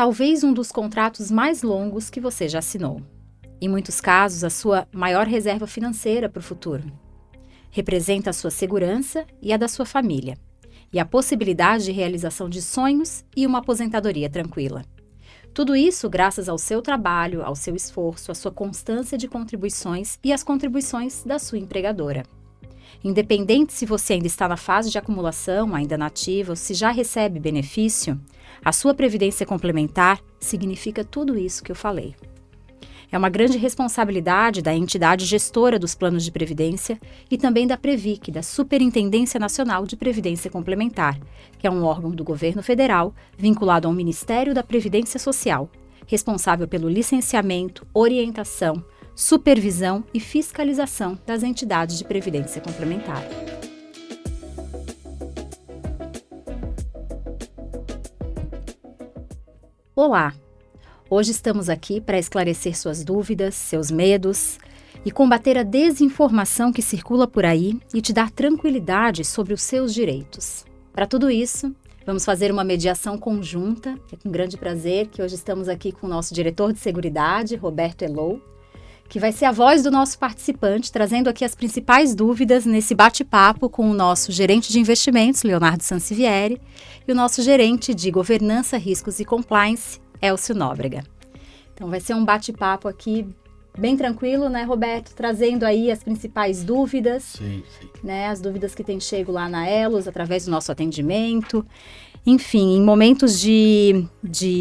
talvez um dos contratos mais longos que você já assinou. Em muitos casos, a sua maior reserva financeira para o futuro. Representa a sua segurança e a da sua família, e a possibilidade de realização de sonhos e uma aposentadoria tranquila. Tudo isso graças ao seu trabalho, ao seu esforço, à sua constância de contribuições e às contribuições da sua empregadora. Independente se você ainda está na fase de acumulação, ainda nativa, ou se já recebe benefício, a sua previdência complementar significa tudo isso que eu falei. É uma grande responsabilidade da entidade gestora dos planos de previdência e também da Previc, da Superintendência Nacional de Previdência Complementar, que é um órgão do governo federal vinculado ao Ministério da Previdência Social, responsável pelo licenciamento, orientação, supervisão e fiscalização das entidades de previdência complementar. Olá! Hoje estamos aqui para esclarecer suas dúvidas, seus medos e combater a desinformação que circula por aí e te dar tranquilidade sobre os seus direitos. Para tudo isso, vamos fazer uma mediação conjunta. É com grande prazer que hoje estamos aqui com o nosso diretor de Seguridade, Roberto Elou, que vai ser a voz do nosso participante, trazendo aqui as principais dúvidas nesse bate-papo com o nosso gerente de investimentos, Leonardo Sancivieri, e o nosso gerente de Governança, Riscos e Compliance, Elcio Nóbrega. Então vai ser um bate-papo aqui bem tranquilo, né, Roberto? Trazendo aí as principais dúvidas, sim. Né, as dúvidas que têm chego lá na Elos, através do nosso atendimento. Enfim, em momentos de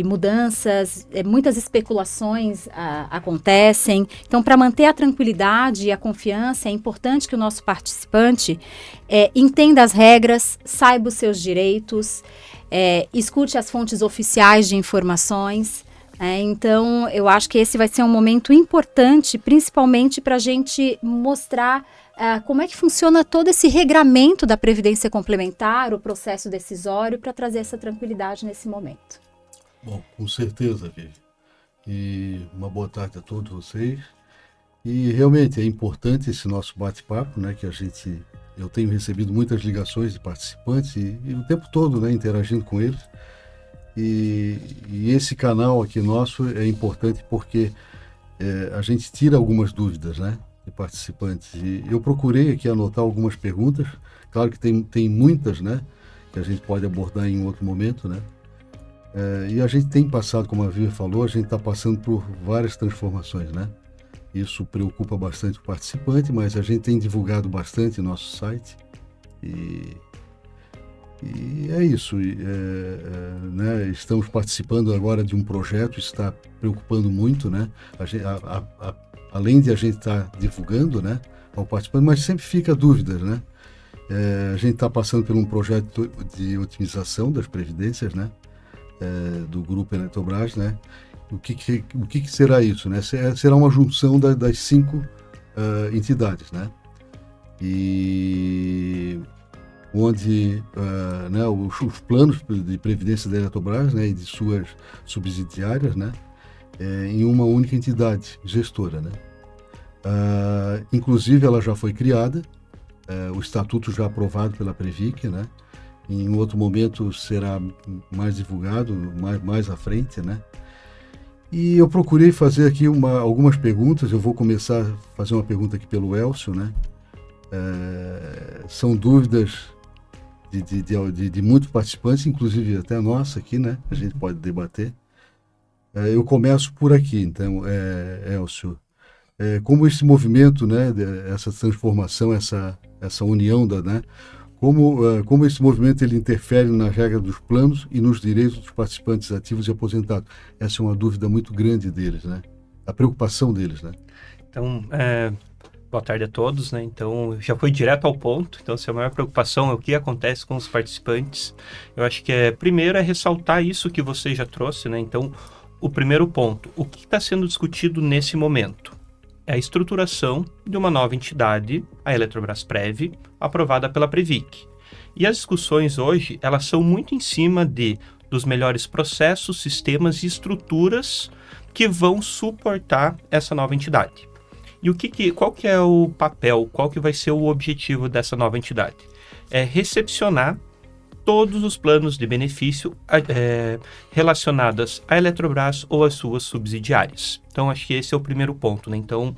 mudanças, muitas especulações acontecem. Então, para manter a tranquilidade e a confiança, é importante que o nosso participante entenda as regras, saiba os seus direitos, escute as fontes oficiais de informações. Então, eu acho que esse vai ser um momento importante, principalmente para a gente mostrar como é que funciona todo esse regramento da Previdência Complementar, o processo decisório, para trazer essa tranquilidade nesse momento. Bom, com certeza, Vivi. E uma boa tarde a todos vocês. E realmente é importante esse nosso bate-papo, né, que eu tenho recebido muitas ligações de participantes e o tempo todo, né, interagindo com eles. E esse canal aqui nosso é importante porque a gente tira algumas dúvidas, né, de participantes. E eu procurei aqui anotar algumas perguntas. Claro que tem muitas, né, que a gente pode abordar em outro momento, né. E a gente tem passado, como a Vivi falou, a gente está passando por várias transformações, né. Isso preocupa bastante o participante, mas a gente tem divulgado bastante nosso site e é isso. Né? Estamos participando agora de um projeto, está preocupando muito, né? Além de a gente estar divulgando, né, ao participante, mas sempre fica dúvidas, né? A gente está passando por um projeto de otimização das previdências, né? Do Grupo Eletrobras, né? O que será isso, né? Será uma junção das 5 entidades, né? E onde né, os planos de previdência da Eletrobras, né, e de suas subsidiárias, né, em uma única entidade gestora, né? Inclusive ela já foi criada, o estatuto já aprovado pela Previc, né? Em outro momento será mais divulgado, mais à frente, né? E eu procurei fazer aqui algumas perguntas. Eu vou começar a fazer uma pergunta aqui pelo Elcio, né? São dúvidas de muitos participantes, inclusive até a nossa aqui, né? A gente pode debater. Eu começo por aqui, então, Elcio. Como esse movimento, né? Essa transformação, essa união, né? Como esse movimento ele interfere na regra dos planos e nos direitos dos participantes ativos e aposentados? Essa é uma dúvida muito grande deles, né? A preocupação deles, né? Então, boa tarde a todos, né? Então, já foi direto ao ponto. Então, se a maior preocupação é o que acontece com os participantes, eu acho que primeiro é ressaltar isso que você já trouxe, né? Então, o primeiro ponto, o que está sendo discutido nesse momento? É a estruturação de uma nova entidade, a Eletrobras Prev, aprovada pela Previc. E as discussões hoje, elas são muito em cima dos melhores processos, sistemas e estruturas que vão suportar essa nova entidade. E qual que é o papel, qual que vai ser o objetivo dessa nova entidade? É recepcionar todos os planos de benefício relacionados à Eletrobras ou às suas subsidiárias. Então, acho que esse é o primeiro ponto, né? Então,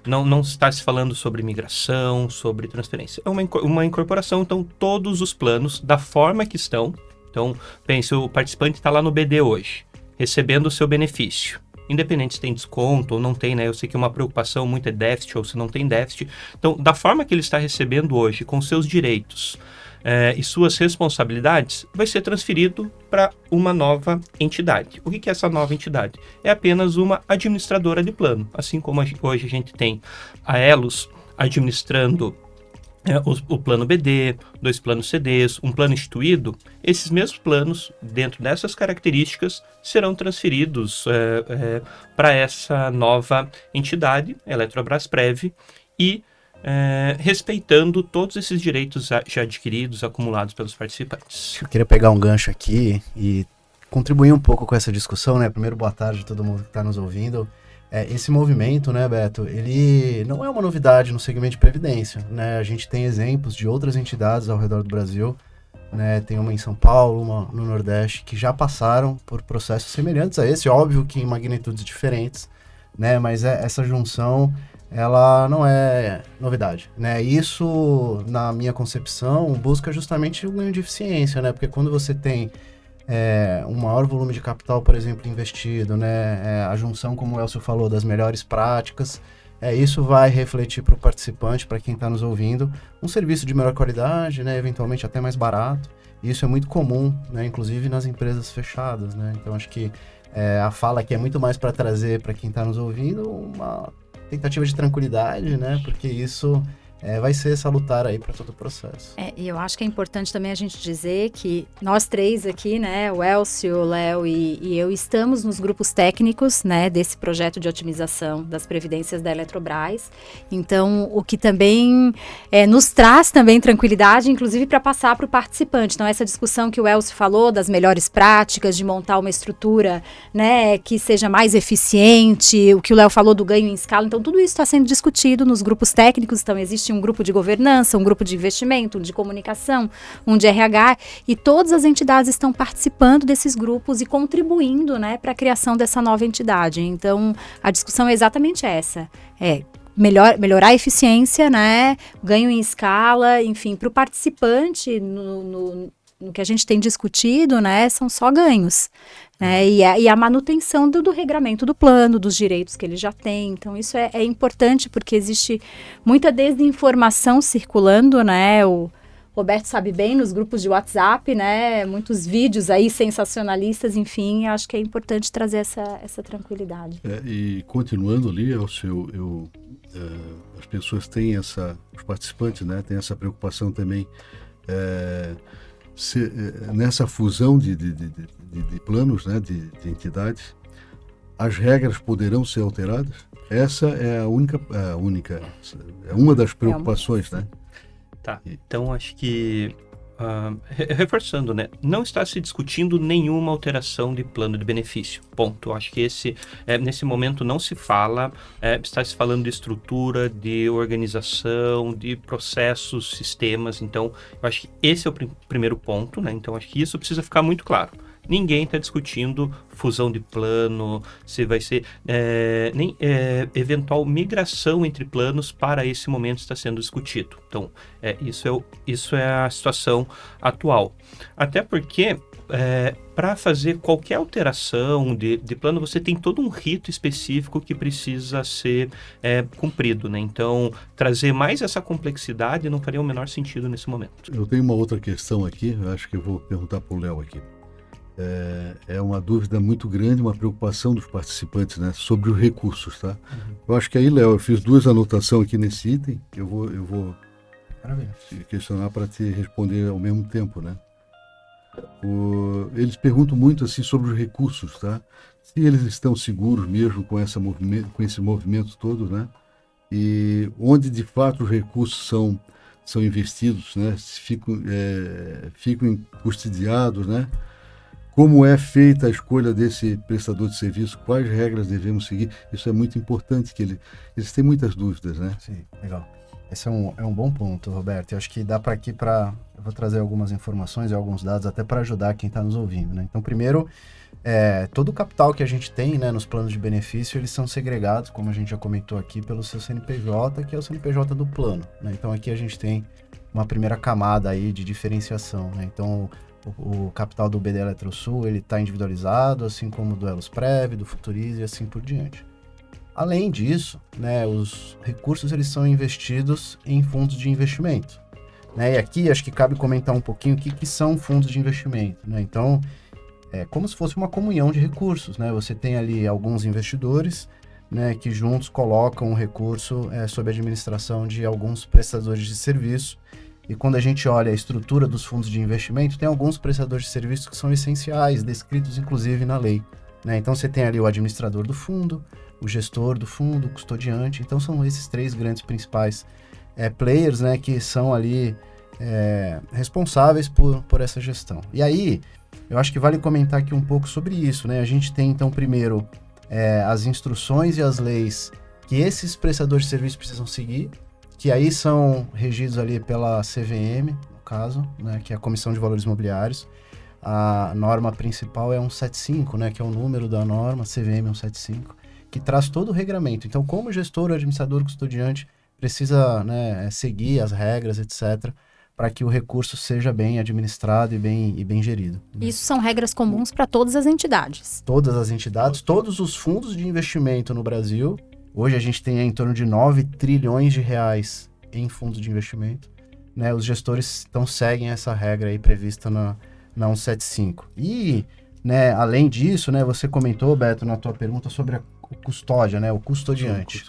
não está se falando sobre migração, sobre transferência. É uma incorporação, então, todos os planos, da forma que estão. Então, pense, o participante está lá no BD hoje, recebendo o seu benefício. Independente se tem desconto ou não tem, né? Eu sei que uma preocupação muito é déficit ou se não tem déficit. Então, da forma que ele está recebendo hoje, com seus direitos e suas responsabilidades, vai ser transferido para uma nova entidade. O que é essa nova entidade? É apenas uma administradora de plano. Assim como hoje a gente tem a Elos administrando o plano BD, 2 planos CDs, um plano instituído, esses mesmos planos, dentro dessas características, serão transferidos para essa nova entidade, Eletrobrasprev, e respeitando todos esses direitos já adquiridos, acumulados pelos participantes. Eu queria pegar um gancho aqui e contribuir um pouco com essa discussão, né? Primeiro, boa tarde a todo mundo que está nos ouvindo. Esse movimento, né, Beto, ele não é uma novidade no segmento de previdência, né? A gente tem exemplos de outras entidades ao redor do Brasil, né? Tem uma em São Paulo, uma no Nordeste, que já passaram por processos semelhantes a esse, óbvio que em magnitudes diferentes, né? Mas essa junção, ela não é novidade, né? Isso, na minha concepção, busca justamente o ganho de eficiência, né? Porque quando você tem um maior volume de capital, por exemplo, investido, né? A junção, como o Elcio falou, das melhores práticas, isso vai refletir para o participante, para quem está nos ouvindo, um serviço de melhor qualidade, né? Eventualmente até mais barato. E isso é muito comum, né? Inclusive nas empresas fechadas, né? Então, acho que a fala aqui é muito mais para trazer para quem está nos ouvindo uma tentativa de tranquilidade, né? Porque isso vai ser salutar aí para todo o processo. E eu acho que é importante também a gente dizer que nós 3 aqui, né, o Elcio, o Léo e eu, estamos nos grupos técnicos, né, desse projeto de otimização das previdências da Eletrobras. Então, o que também nos traz também tranquilidade, inclusive para passar para o participante. Então, essa discussão que o Elcio falou das melhores práticas, de montar uma estrutura, né, que seja mais eficiente, o que o Léo falou do ganho em escala. Então, tudo isso está sendo discutido nos grupos técnicos. Então, existe um grupo de governança, um grupo de investimento, um de comunicação, um de RH, e todas as entidades estão participando desses grupos e contribuindo, né, para a criação dessa nova entidade. Então, a discussão é exatamente essa. Melhorar a eficiência, né, ganho em escala, enfim, para o participante, no que a gente tem discutido, né, são só ganhos. E a manutenção do regramento do plano, dos direitos que ele já tem. Então, isso é importante porque existe muita desinformação circulando, né? O Roberto sabe bem, nos grupos de WhatsApp, né? Muitos vídeos aí sensacionalistas, enfim, acho que é importante trazer essa tranquilidade. E continuando ali, as pessoas têm os participantes, né? Têm essa preocupação também nessa fusão de planos, né, de entidades, as regras poderão ser alteradas? Essa é uma das preocupações, né? Tá, então acho que, reforçando, né, não está se discutindo nenhuma alteração de plano de benefício, ponto. Acho que nesse momento não se fala, está se falando de estrutura, de organização, de processos, sistemas. Então, eu acho que esse é o primeiro ponto, né? Então, acho que isso precisa ficar muito claro. Ninguém está discutindo fusão de plano, se vai ser nem eventual migração entre planos para esse momento está sendo discutido. Então, isso é a situação atual. Até porque, para fazer qualquer alteração de plano, você tem todo um rito específico que precisa ser cumprido, né? Então, trazer mais essa complexidade não faria o menor sentido nesse momento. Eu tenho uma outra questão aqui, acho que eu vou perguntar para o Léo aqui. É uma dúvida muito grande, uma preocupação dos participantes, né, sobre os recursos, tá? Uhum. Eu acho que aí, Léo, eu fiz 2 anotações aqui nesse item, eu vou te questionar para te responder ao mesmo tempo, né? Eles perguntam muito assim sobre os recursos, tá? Se eles estão seguros mesmo com esse movimento todo, né? E onde de fato os recursos são investidos, né? Se ficam custodiados, né? Como é feita a escolha desse prestador de serviço? Quais regras devemos seguir? Isso é muito importante, que eles têm muitas dúvidas, né? Sim, legal. Esse é um bom ponto, Roberto. Eu acho que dá para eu vou trazer algumas informações e alguns dados até para ajudar quem está nos ouvindo, né? Então, primeiro, todo o capital que a gente tem, né, nos planos de benefício, eles são segregados, como a gente já comentou aqui, pelo seu CNPJ, que é o CNPJ do plano, né? Então, aqui a gente tem uma primeira camada aí de diferenciação, né? Então, o capital do BD Eletrosul, ele está individualizado, assim como do Elusprev, do Futurize e assim por diante. Além disso, né, os recursos eles são investidos em fundos de investimento, né? E aqui acho que cabe comentar um pouquinho o que são fundos de investimento, né? Então, é como se fosse uma comunhão de recursos, né? Você tem ali alguns investidores, né, que juntos colocam o recurso sob a administração de alguns prestadores de serviço. E quando a gente olha a estrutura dos fundos de investimento, tem alguns prestadores de serviços que são essenciais, descritos inclusive na lei, né? Então você tem ali o administrador do fundo, o gestor do fundo, o custodiante. Então são esses três grandes principais players, né, que são ali responsáveis por essa gestão. E aí, eu acho que vale comentar aqui um pouco sobre isso, né? A gente tem então primeiro as instruções e as leis que esses prestadores de serviço precisam seguir, que aí são regidos ali pela CVM, no caso, né, que é a Comissão de Valores Imobiliários. A norma principal é 175, né, que é o número da norma, CVM 175, que traz todo o regramento. Então, como o gestor, o administrador, o custodiante precisa, né, seguir as regras, etc., para que o recurso seja bem administrado e bem gerido. Isso são regras comuns para todas as entidades. Todas as entidades, todos os fundos de investimento no Brasil. Hoje a gente tem em torno de 9 trilhões de reais em fundos de investimento, né? Os gestores então seguem essa regra aí prevista na 175. E, né, além disso, né, você comentou, Beto, na tua pergunta sobre a custódia, né, o custodiante.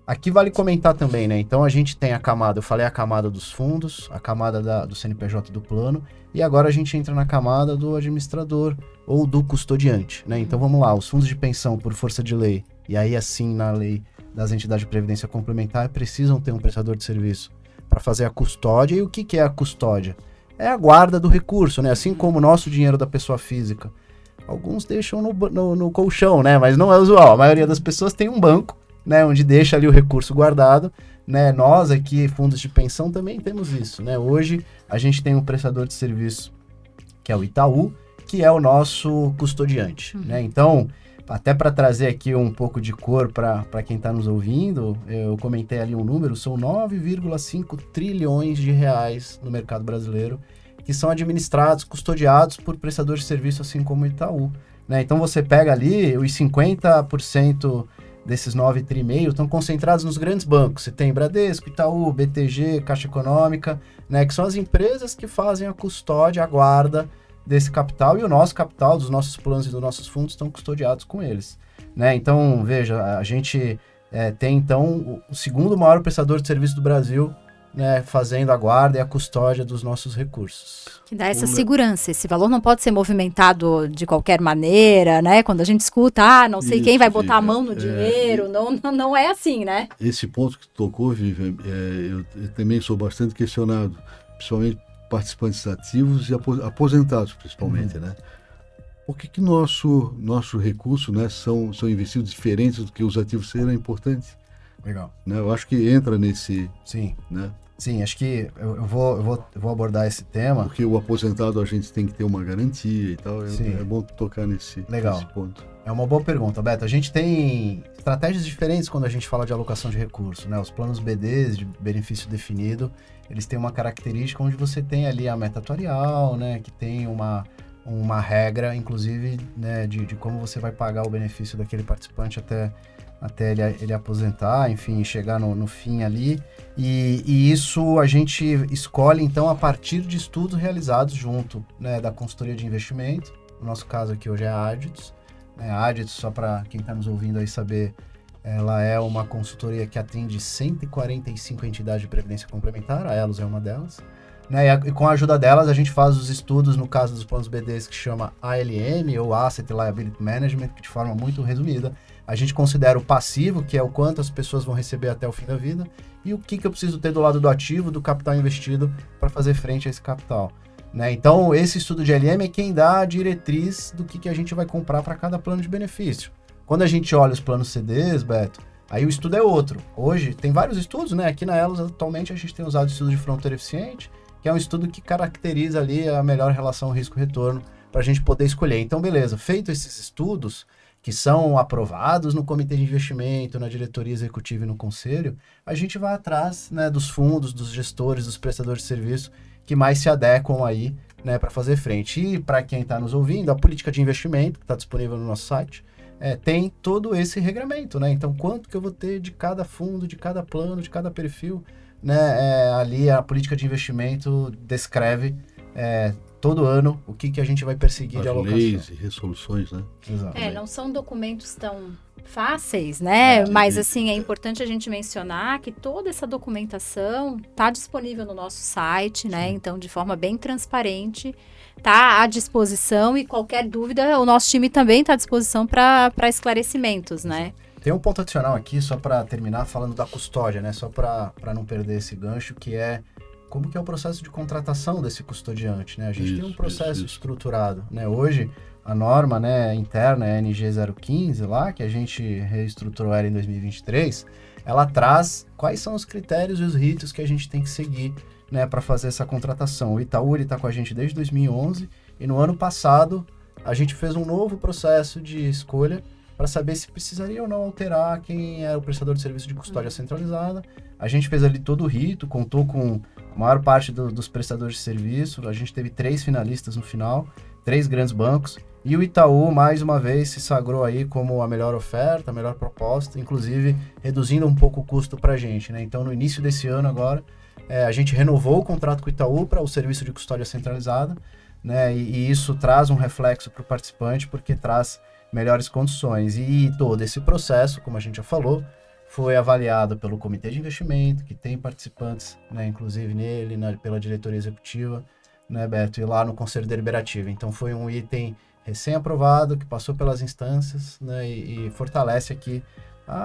Aqui vale comentar também, né? Então a gente tem a camada, eu falei a camada dos fundos, a camada do CNPJ do plano, e agora a gente entra na camada do administrador ou do custodiante, né? Então vamos lá, os fundos de pensão por força de lei, e aí assim na lei das entidades de previdência complementar, precisam ter um prestador de serviço para fazer a custódia. E o que é a custódia? É a guarda do recurso, né? Assim como o nosso dinheiro da pessoa física. Alguns deixam no colchão, né? Mas não é usual. A maioria das pessoas tem um banco, né, onde deixa ali o recurso guardado, né? Nós aqui, fundos de pensão, também temos isso, né? Hoje a gente tem um prestador de serviço, que é o Itaú, que é o nosso custodiante, né? Então, até para trazer aqui um pouco de cor para quem está nos ouvindo, eu comentei ali um número, são 9,5 trilhões de reais no mercado brasileiro, que são administrados, custodiados por prestadores de serviço, assim como o Itaú, né? Então você pega ali, os 50% desses 9,5 trilhões estão concentrados nos grandes bancos. Você tem Bradesco, Itaú, BTG, Caixa Econômica, né, que são as empresas que fazem a custódia, a guarda desse capital, e o nosso capital, dos nossos planos e dos nossos fundos, estão custodiados com eles, né? Então, veja, a gente tem, então, o segundo maior prestador de serviço do Brasil, né, fazendo a guarda e a custódia dos nossos recursos. Que dá essa segurança. Esse valor não pode ser movimentado de qualquer maneira, né? Quando a gente escuta, não sei quem vai botar a mão no dinheiro, não é assim, né? Esse ponto que tu tocou, Vivian, eu também sou bastante questionado, principalmente participantes ativos e aposentados, principalmente, né? Por que nosso recurso, né, são investidos diferentes do que os ativos serem importantes? Legal. Né? Eu acho que entra nesse... Sim. Né? Sim, acho que eu vou abordar esse tema. Porque o aposentado a gente tem que ter uma garantia e tal. Sim. É bom tocar nesse ponto. É uma boa pergunta, Beto. A gente tem estratégias diferentes quando a gente fala de alocação de recursos, né? Os planos BDs, de benefício definido, eles têm uma característica onde você tem ali a meta atuarial, né? Que tem uma regra, inclusive, né, de como você vai pagar o benefício daquele participante até ele aposentar, enfim, chegar no fim ali. E isso a gente escolhe, então, a partir de estudos realizados junto, né, da consultoria de investimento. No nosso caso aqui hoje é a Aditus. A Aditus, só para quem está nos ouvindo aí saber, ela é uma consultoria que atende 145 entidades de previdência complementar, a Elos é uma delas. Né, e com a ajuda delas, a gente faz os estudos, no caso dos planos BDs, que chama ALM, ou Asset Liability Management, que de forma muito resumida, a gente considera o passivo, que é o quanto as pessoas vão receber até o fim da vida, e o que eu preciso ter do lado do ativo, do capital investido, para fazer frente a esse capital. Né? Então, esse estudo de ALM é quem dá a diretriz do que a gente vai comprar para cada plano de benefício. Quando a gente olha os planos CDs, Beto, Aí o estudo é outro. Hoje tem vários estudos, né? Aqui na Elos, atualmente, a gente tem usado o estudo de fronteira eficiente, que é um estudo que caracteriza ali a melhor relação risco-retorno para a gente poder escolher. Então, beleza, feito esses estudos, que são aprovados no comitê de investimento, na diretoria executiva e no conselho, a gente vai atrás, né, dos fundos, dos gestores, dos prestadores de serviço que mais se adequam aí, né, para fazer frente. E para quem está nos ouvindo, a política de investimento, que está disponível no nosso site, tem todo esse regramento, né? Então, quanto que eu vou ter de cada fundo, de cada plano, de cada perfil, né? Ali a política de investimento descreve todo ano o que a gente vai perseguir de alocação. Leis e resoluções, né? Exato. Não são documentos tão fáceis, né? Mas, assim, é importante a gente mencionar que toda essa documentação está disponível no nosso site, né? Então, de forma bem transparente, está à disposição e qualquer dúvida, o nosso time também está à disposição para esclarecimentos, né? Tem um ponto adicional aqui, só para terminar, falando da custódia, né? Só para não perder esse gancho, que é como que é o processo de contratação desse custodiante, né? A gente tem um processo estruturado, né? Hoje, a norma, né, interna é NG 015 lá, que a gente reestruturou ela em 2023, ela traz quais são os critérios e os ritos que a gente tem que seguir, né, para fazer essa contratação. O Itaú está com a gente desde 2011 e no ano passado a gente fez um novo processo de escolha para saber se precisaria ou não alterar quem é o prestador de serviço de custódia centralizada. A gente fez ali todo o rito, contou com a maior parte dos prestadores de serviço, a gente teve 3 finalistas no final, 3 grandes bancos, e o Itaú, mais uma vez, se sagrou aí como a melhor oferta, a melhor proposta, inclusive reduzindo um pouco o custo para a gente, né? Então, no início desse ano agora, a gente renovou o contrato com o Itaú para o serviço de custódia centralizada, né? E isso traz um reflexo para o participante, porque traz melhores condições. E todo esse processo, como a gente já falou, foi avaliado pelo comitê de investimento, que tem participantes, né, inclusive nele, pela diretoria executiva, né, Beto, e lá no conselho deliberativo. Então foi um item recém-aprovado, que passou pelas instâncias, né, e fortalece aqui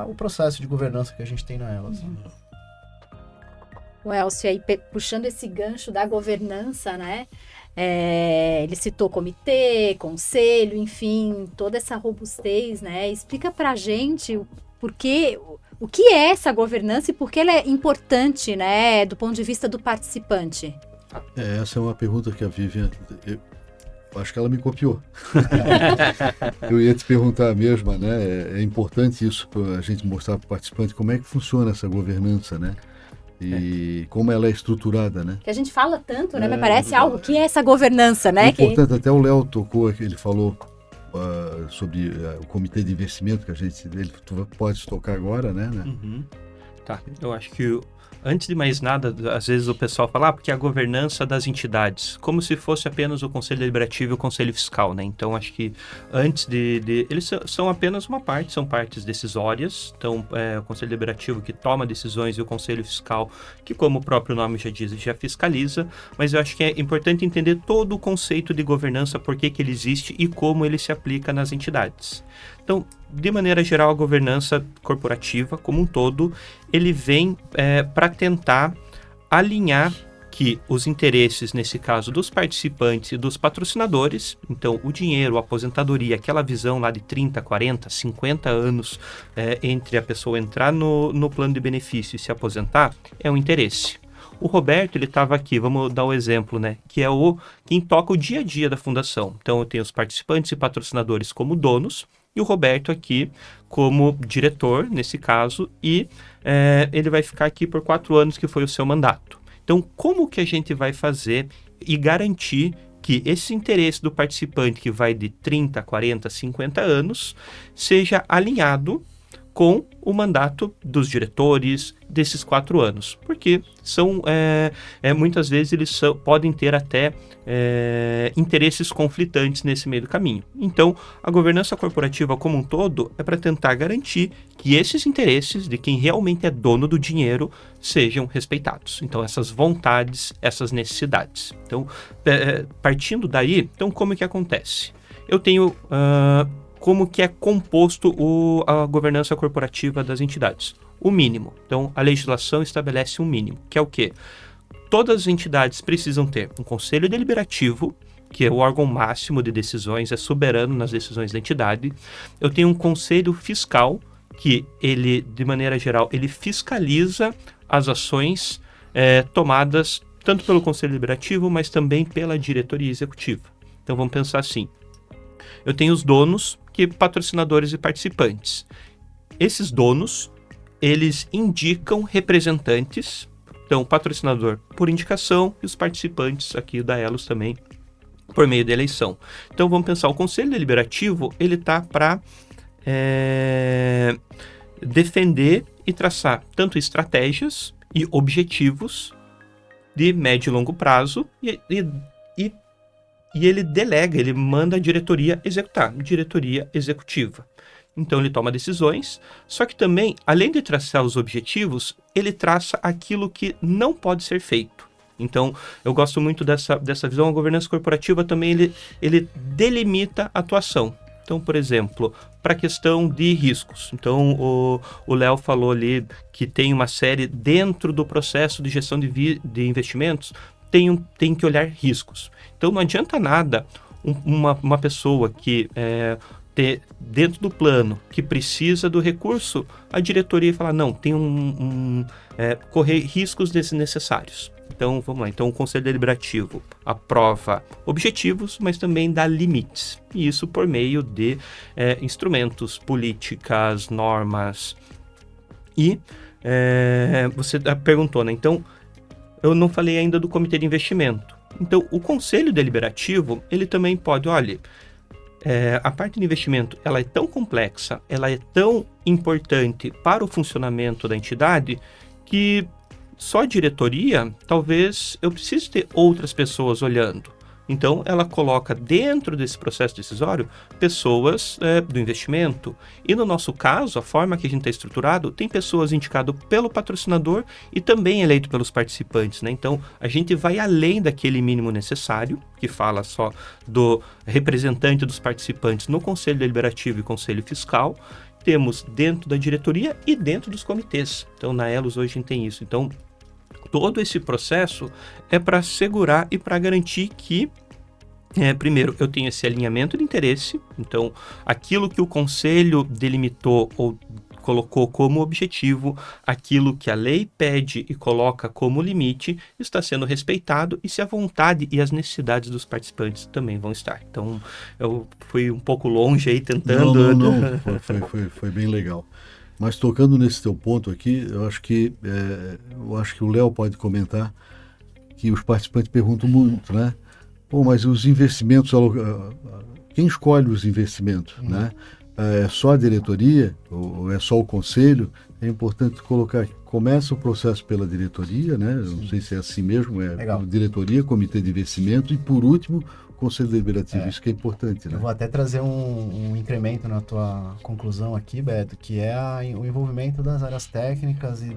o processo de governança que a gente tem na Elas. O Elcio aí puxando esse gancho da governança, né? Ele citou comitê, conselho, enfim, toda essa robustez, né? Explica pra gente o que é essa governança e por que ela é importante, né, do ponto de vista do participante. Essa é uma pergunta que a Vivian, eu acho que ela me copiou. Eu ia te perguntar a mesma, né? É importante isso para a gente mostrar para o participante como é que funciona essa governança, né? E como ela é estruturada, né? Que a gente fala tanto, né? Mas parece algo que é essa governança, né? É importante, até o Léo tocou aqui, ele falou sobre o comitê de investimento, que ele pode tocar agora, né? Uhum. Tá, eu acho que antes de mais nada, às vezes o pessoal fala, porque a governança das entidades, como se fosse apenas o Conselho Deliberativo e o Conselho Fiscal, né? Então, acho que antes eles são apenas uma parte, são partes decisórias. Então, o Conselho Deliberativo que toma decisões e o Conselho Fiscal, que como o próprio nome já diz, já fiscaliza. Mas eu acho que é importante entender todo o conceito de governança, por que ele existe e como ele se aplica nas entidades. Então, de maneira geral, a governança corporativa, como um todo, ele vem para tentar alinhar que os interesses, nesse caso, dos participantes e dos patrocinadores, então o dinheiro, a aposentadoria, aquela visão lá de 30, 40, 50 anos entre a pessoa entrar no plano de benefício e se aposentar, é um interesse. O Roberto, ele estava aqui, vamos dar o exemplo, né? Que é quem toca o dia a dia da fundação. Então, eu tenho os participantes e patrocinadores como donos, e o Roberto aqui como diretor, nesse caso, e ele vai ficar aqui por 4 anos, que foi o seu mandato. Então, como que a gente vai fazer e garantir que esse interesse do participante, que vai de 30, 40, 50 anos, seja alinhado com o mandato dos diretores desses 4 anos, porque muitas vezes eles podem ter até interesses conflitantes nesse meio do caminho. Então, a governança corporativa como um todo é para tentar garantir que esses interesses de quem realmente é dono do dinheiro sejam respeitados. Então, essas vontades, essas necessidades. Então, partindo daí, então como que acontece? Eu tenho como que é composto a governança corporativa das entidades. O mínimo. Então, a legislação estabelece um mínimo, que é o quê? Todas as entidades precisam ter um conselho deliberativo, que é o órgão máximo de decisões, é soberano nas decisões da entidade. Eu tenho um conselho fiscal, que ele, de maneira geral, ele fiscaliza as ações tomadas tanto pelo Conselho Deliberativo, mas também pela diretoria executiva. Então vamos pensar assim, eu tenho os donos, que patrocinadores e participantes. Esses donos, eles indicam representantes, então o patrocinador por indicação e os participantes aqui da Elos também por meio da eleição. Então vamos pensar, o Conselho Deliberativo, ele está para defender e traçar tanto estratégias e objetivos de médio e longo prazo e ele delega, ele manda a diretoria executar, diretoria executiva. Então ele toma decisões, só que também, além de traçar os objetivos, ele traça aquilo que não pode ser feito. Então, eu gosto muito dessa visão. A governança corporativa também, ele delimita a atuação. Então, por exemplo, para a questão de riscos. Então, o Léo falou ali que tem uma série dentro do processo de gestão de investimentos, tem que olhar riscos. Então, não adianta nada uma pessoa que dentro do plano, que precisa do recurso, a diretoria falar, não, tem correr riscos desnecessários. Então, vamos lá. Então, o Conselho Deliberativo aprova objetivos, mas também dá limites. E isso por meio de instrumentos, políticas, normas. E você perguntou, né? Então, eu não falei ainda do Comitê de Investimento. Então, o Conselho Deliberativo, ele também pode, olha, a parte de investimento, ela é tão complexa, ela é tão importante para o funcionamento da entidade, que só a diretoria, talvez eu precise ter outras pessoas olhando. Então, ela coloca dentro desse processo decisório pessoas do investimento. E no nosso caso, a forma que a gente está estruturado, tem pessoas indicadas pelo patrocinador e também eleito pelos participantes, né? Então, a gente vai além daquele mínimo necessário, que fala só do representante dos participantes no Conselho Deliberativo e Conselho Fiscal. Temos dentro da diretoria e dentro dos comitês. Então, na Elos hoje a gente tem isso. Então, todo esse processo é para assegurar e para garantir que, primeiro, eu tenho esse alinhamento de interesse. Então, aquilo que o Conselho delimitou ou colocou como objetivo, aquilo que a lei pede e coloca como limite, está sendo respeitado, e se a vontade e as necessidades dos participantes também vão estar. Então, eu fui um pouco longe aí tentando... Não. Foi bem legal. Mas tocando nesse teu ponto aqui, eu acho que o Léo pode comentar, que os participantes perguntam muito, né? Pô, mas os investimentos, quem escolhe os investimentos, né? É só a diretoria ou é só o conselho? É importante colocar que começa o processo pela diretoria, né? Eu não sei se é assim mesmo, Legal. Diretoria, comitê de investimento e, por último, Conselho Deliberativo. Isso que é importante, né? Eu vou até trazer um incremento na tua conclusão aqui, Beto, que é o envolvimento das áreas técnicas e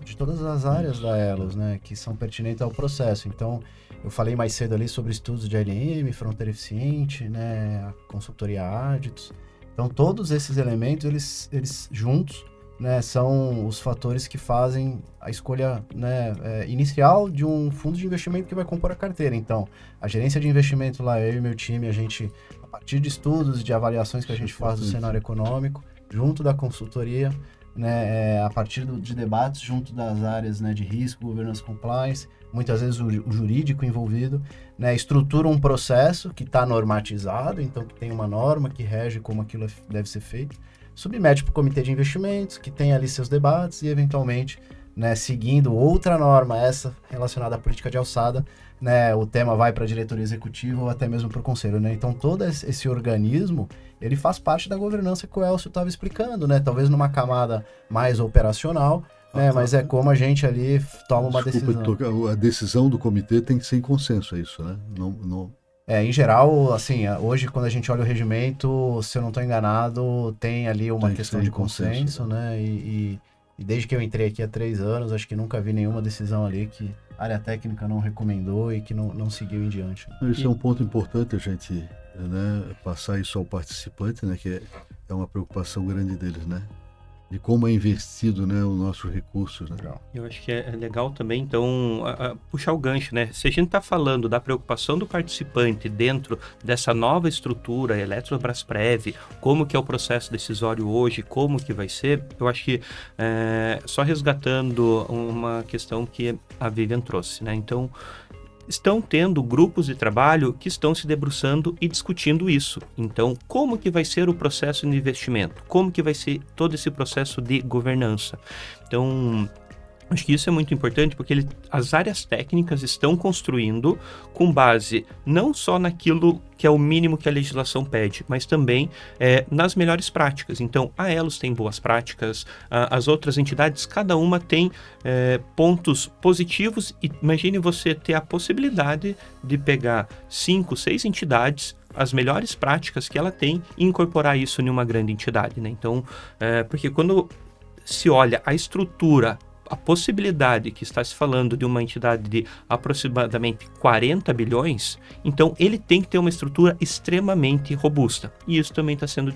de todas as áreas da Elos, né, que são pertinentes ao processo. Então, eu falei mais cedo ali sobre estudos de ALM, fronteira eficiente, né, a consultoria Aditus. Então, todos esses elementos, eles juntos, né, são os fatores que fazem a escolha, né, inicial de um fundo de investimento que vai compor a carteira. Então, a gerência de investimento lá, eu e meu time, a gente, a partir de estudos, de avaliações que a gente faz do cenário econômico, junto da consultoria, né, a partir de debates junto das áreas, né, de risco, governança, compliance, muitas vezes o jurídico envolvido, né, estrutura um processo que está normatizado, então que tem uma norma que rege como aquilo deve ser feito, submete para o comitê de investimentos, que tem ali seus debates e, eventualmente, né, seguindo outra norma, essa relacionada à política de alçada, né, o tema vai para a diretoria executiva ou até mesmo para o conselho, né? Então, todo esse organismo, ele faz parte da governança que o Elcio estava explicando, né? Talvez numa camada mais operacional, né? Mas é como a gente ali toma uma decisão. A decisão do comitê tem que ser em consenso, é isso, né? Não... Em geral, assim, hoje quando a gente olha o regimento, se eu não estou enganado, tem ali uma questão de consenso, né? E desde que eu entrei aqui há 3 anos, acho que nunca vi nenhuma decisão ali que a área técnica não recomendou e que não seguiu em diante. Isso é um ponto importante a gente, né, passar isso ao participante, né? Que é uma preocupação grande deles, né? de como é investido, né, o nosso recurso. Né? Eu acho que é legal também, então, puxar o gancho, né? Se a gente está falando da preocupação do participante dentro dessa nova estrutura, Eletrobrasprev, como que é o processo decisório hoje, como que vai ser, eu acho que só resgatando uma questão que a Vivian trouxe, né? Então, estão tendo grupos de trabalho que estão se debruçando e discutindo isso. Então, como que vai ser o processo de investimento? Como que vai ser todo esse processo de governança? Então, acho que isso é muito importante porque as áreas técnicas estão construindo com base não só naquilo que é o mínimo que a legislação pede, mas também nas melhores práticas. Então, a Elos tem boas práticas, as outras entidades, cada uma tem pontos positivos. E imagine você ter a possibilidade de pegar 5, 6 entidades, as melhores práticas que ela tem e incorporar isso em uma grande entidade, né? Então, porque quando se olha a estrutura, a possibilidade que está se falando de uma entidade de aproximadamente 40 bilhões, então ele tem que ter uma estrutura extremamente robusta. E isso também está sendo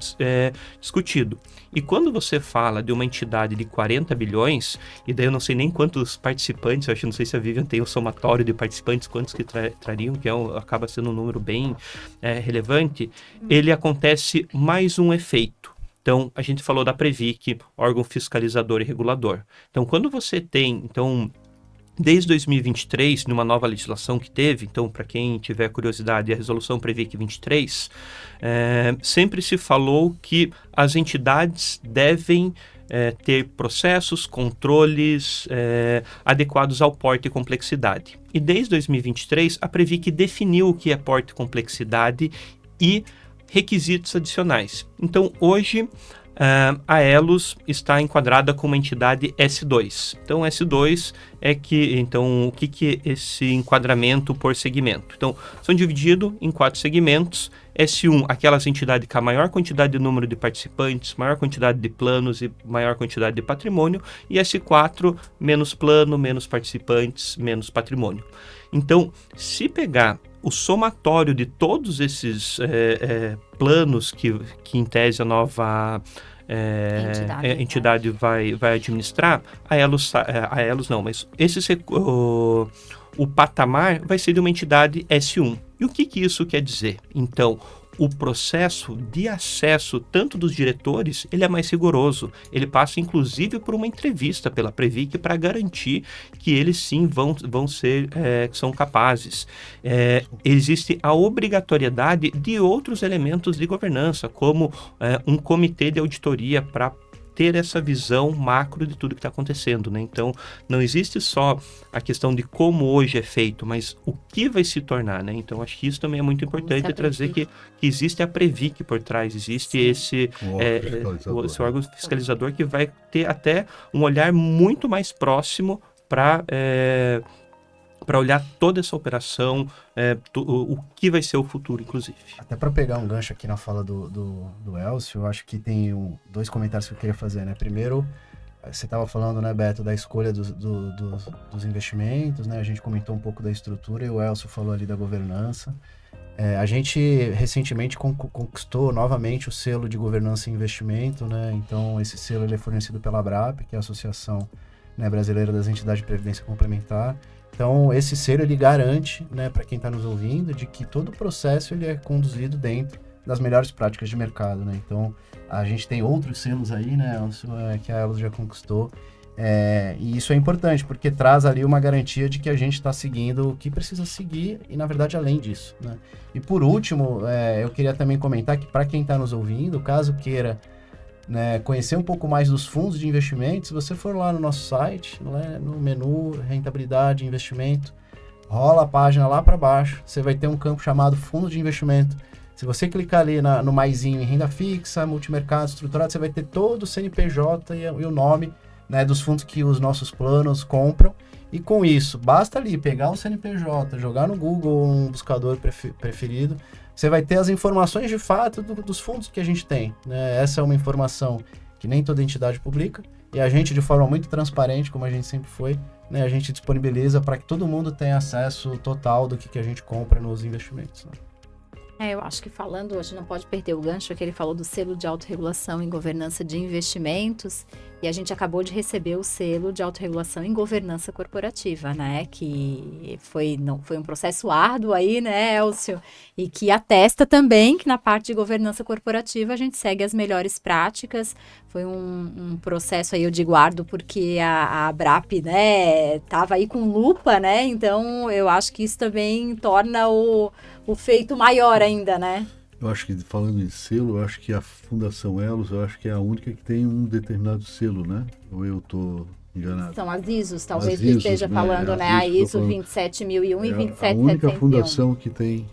discutido. E quando você fala de uma entidade de 40 bilhões, e daí eu não sei nem quantos participantes, eu acho, não sei se a Vivian tem o somatório de participantes, quantos que trariam, que acaba sendo um número bem relevante, ele acontece mais um efeito. Então, a gente falou da Previc, órgão fiscalizador e regulador. Então, quando você tem, desde 2023, numa nova legislação que teve, então, para quem tiver curiosidade, a resolução Previc 23, sempre se falou que as entidades devem ter processos, controles adequados ao porte e complexidade. E desde 2023, a Previc definiu o que é porte e complexidade e requisitos adicionais. Então, hoje, a Elos está enquadrada como uma entidade S2. Então, S2 o que é esse enquadramento por segmento? Então, são divididos em 4 segmentos. S1, aquelas entidades com a maior quantidade de número de participantes, maior quantidade de planos e maior quantidade de patrimônio. E S4, menos plano, menos participantes, menos patrimônio. Então, se pegar o somatório de todos esses planos que em tese a nova entidade vai administrar, a Elos não, mas o patamar vai ser de uma entidade S1. E o que isso quer dizer? Então, o processo de acesso tanto dos diretores, ele é mais rigoroso. Ele passa, inclusive, por uma entrevista pela Previc para garantir que eles sim vão ser, são capazes. Existe a obrigatoriedade de outros elementos de governança, como um comitê de auditoria para ter essa visão macro de tudo que está acontecendo, né? Então, não existe só a questão de como hoje é feito, mas o que vai se tornar, né? Então, acho que isso também é muito importante, trazer que existe a Previc por trás, existe esse órgão fiscalizador que vai ter até um olhar muito mais próximo para olhar toda essa operação, o que vai ser o futuro, inclusive. Até para pegar um gancho aqui na fala do Elcio, eu acho que tem 2 comentários que eu queria fazer, né? Primeiro, você estava falando, né, Beto, da escolha dos investimentos, né? A gente comentou um pouco da estrutura e o Elcio falou ali da governança. A gente recentemente conquistou novamente o selo de governança e investimento, né? Então, esse selo ele é fornecido pela ABRAP, que é a Associação, né, Brasileira das Entidades de Previdência Complementar. Então, esse selo ele garante, né, para quem está nos ouvindo, de que todo o processo ele é conduzido dentro das melhores práticas de mercado, né? Então, a gente tem outros selos aí, né, que a Elos já conquistou, e isso é importante, porque traz ali uma garantia de que a gente está seguindo o que precisa seguir e, na verdade, além disso, né? E, por último, eu queria também comentar que, para quem está nos ouvindo, caso queira, né, conhecer um pouco mais dos fundos de investimento, se você for lá no nosso site, né, no menu Rentabilidade e Investimento, rola a página lá para baixo, você vai ter um campo chamado Fundo de Investimento. Se você clicar ali no maisinho em renda fixa, multimercado, estruturado, você vai ter todo o CNPJ e o nome, né, dos fundos que os nossos planos compram. E com isso, basta ali pegar o CNPJ, jogar no Google um buscador preferido, você vai ter as informações de fato dos fundos que a gente tem, né? Essa é uma informação que nem toda entidade publica e a gente, de forma muito transparente, como a gente sempre foi, né, a gente disponibiliza para que todo mundo tenha acesso total do que a gente compra nos investimentos, né? Eu acho que falando, a gente não pode perder o gancho, que ele falou do selo de autorregulação em governança de investimentos, e a gente acabou de receber o selo de autorregulação em governança corporativa, né? Que foi um processo árduo aí, né, Elcio? E que atesta também que na parte de governança corporativa a gente segue as melhores práticas. Foi um processo aí, eu digo árduo, porque a ABRAP, né, estava aí com lupa, né? Então, eu acho que isso também torna o feito maior ainda, né? Eu acho que, falando em selo, eu acho que a Fundação Elos, eu acho que é a única que tem um determinado selo, né? Ou eu estou enganado? São as ISOs, talvez As que ISOs, esteja né? falando, né? A ISO 27001 e 27701. A única fundação que tem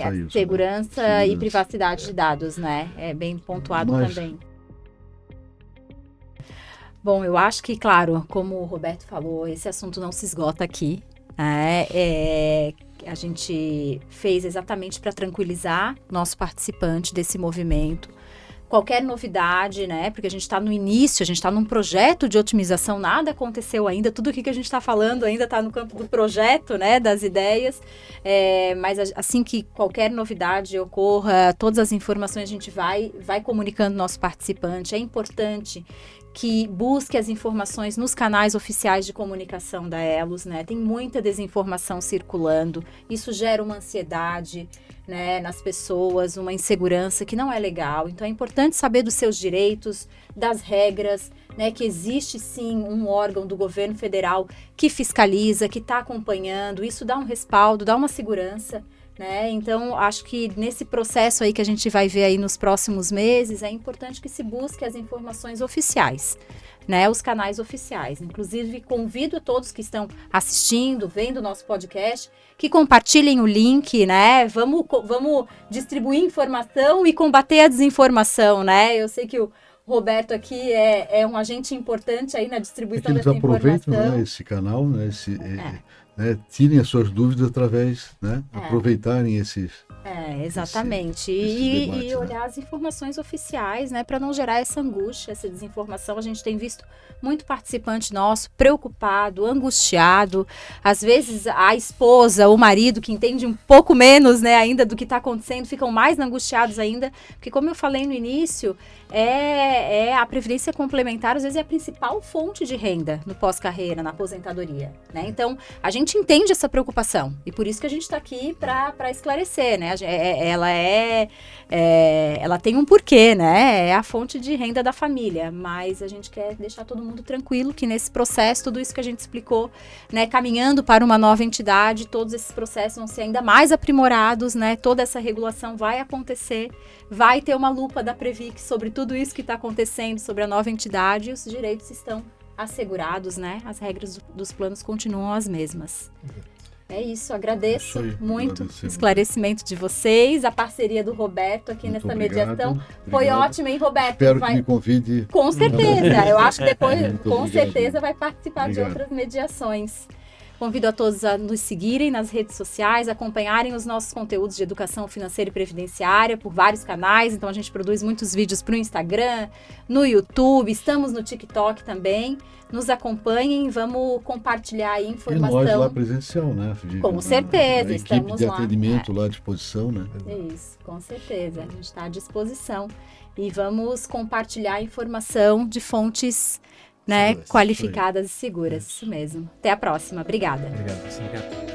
a ISO, segurança, né? e privacidade de dados, né? É bem pontuado também. Bom, eu acho que, claro, como o Roberto falou, esse assunto não se esgota aqui. A gente fez exatamente para tranquilizar nosso participante desse movimento. Qualquer novidade, né? Porque a gente está no início, a gente está num projeto de otimização, nada aconteceu ainda, tudo o que a gente está falando ainda está no campo do projeto, né? Das ideias. Mas assim que qualquer novidade ocorra, todas as informações a gente vai comunicando ao nosso participante. É importante que busque as informações nos canais oficiais de comunicação da Elos, né? Tem muita desinformação circulando, isso gera uma ansiedade, né, nas pessoas, uma insegurança que não é legal. Então é importante saber dos seus direitos, das regras, né, que existe sim um órgão do governo federal que fiscaliza, que está acompanhando, isso dá um respaldo, dá uma segurança, né? Então, acho que nesse processo aí que a gente vai ver aí nos próximos meses, é importante que se busque as informações oficiais, né? Os canais oficiais. Inclusive, convido todos que estão assistindo, vendo o nosso podcast, que compartilhem o link, né? Vamos distribuir informação e combater a desinformação, né? Eu sei que o Roberto aqui é um agente importante aí na distribuição dessa informação. Eles aproveitam, né, esse canal, né, né, tirem as suas dúvidas através, né, aproveitarem esses... Exatamente. Esse debate, e olhar as informações oficiais, né, para não gerar essa angústia, essa desinformação. A gente tem visto muito participante nosso preocupado, angustiado. Às vezes a esposa, o marido, que entende um pouco menos, né, ainda do que está acontecendo, ficam mais angustiados ainda, porque como eu falei no início, a previdência complementar às vezes é a principal fonte de renda no pós-carreira, na aposentadoria, né? Então a gente entende essa preocupação e por isso que a gente está aqui para esclarecer, né? Ela tem um porquê, né? É a fonte de renda da família, mas a gente quer deixar todo mundo tranquilo que nesse processo, tudo isso que a gente explicou, né, caminhando para uma nova entidade, todos esses processos vão ser ainda mais aprimorados, né? Toda essa regulação vai acontecer, vai ter uma lupa da Previc sobre tudo isso que está acontecendo, sobre a nova entidade, e os direitos estão assegurados, né? As regras dos planos continuam as mesmas. É isso, agradeço muito o esclarecimento de vocês, a parceria do Roberto aqui nessa mediação. Foi ótima, hein, Roberto? Espero que me convide. Com certeza, eu acho que depois, com certeza, vai participar de outras mediações. Convido a todos a nos seguirem nas redes sociais, acompanharem os nossos conteúdos de educação financeira e previdenciária por vários canais. Então, a gente produz muitos vídeos para o Instagram, no YouTube, estamos no TikTok também. Nos acompanhem, vamos compartilhar aí informação. E nós lá presencial, né? Com certeza, estamos lá. A equipe de atendimento lá à disposição, né? Isso, com certeza, a gente está à disposição. E vamos compartilhar informação de fontes, né, qualificadas e seguras. Isso mesmo. Até a próxima. Obrigada. Obrigado.